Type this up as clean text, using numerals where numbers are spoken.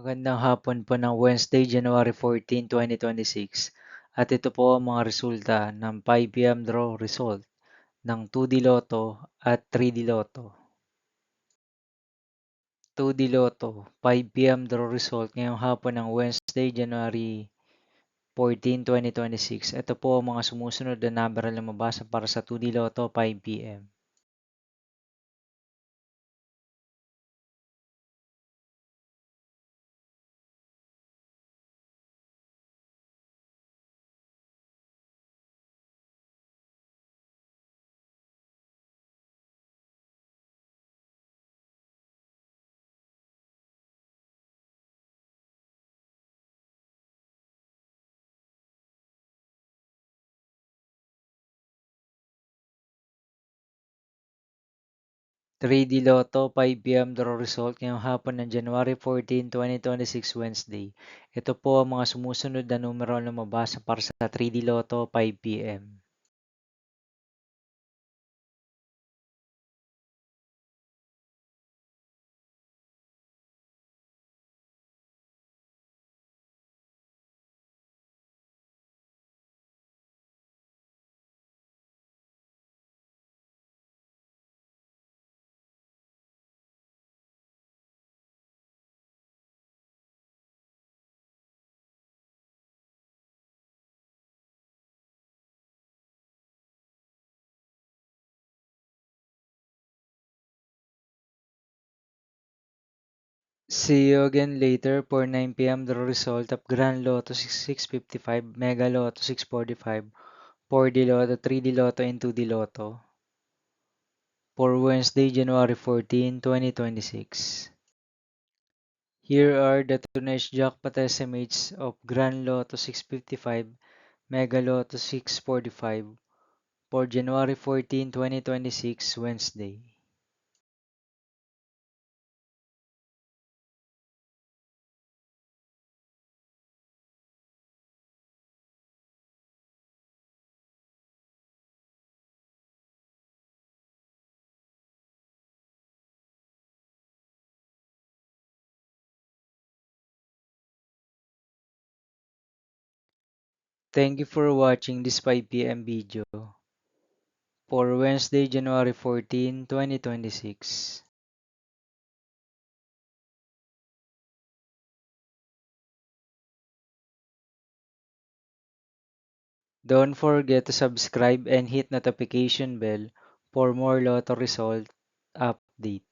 Magandang hapon po ng Wednesday, January 14, 2026. At ito po ang mga resulta ng 5 p.m. draw result ng 2D Lotto at 3D Lotto. 2D Lotto, 5 p.m. draw result ngayong hapon ng Wednesday, January 14, 2026. Ito po ang mga sumusunod na number na lumabas para sa 2D Lotto 5 p.m. 3D Lotto 5 p.m. draw result ngayong hapon ng January 14, 2026 Wednesday. Ito po ang mga sumusunod na numero na lumabas para sa 3D Lotto 5 p.m. 'See you again later for 9 p.m. the result of Grand Lotto 655, Mega Lotto 645, 4D Lotto, 3D Lotto, and 2D Lotto for Wednesday, January 14, 2026. Here are the tonight's jackpot estimates of Grand Lotto 655, Mega Lotto 645 for January 14, 2026, Wednesday. Thank you for watching this 5 p.m. video for Wednesday, January 14, 2026. Don't forget to subscribe and hit notification bell for more Lotto result update.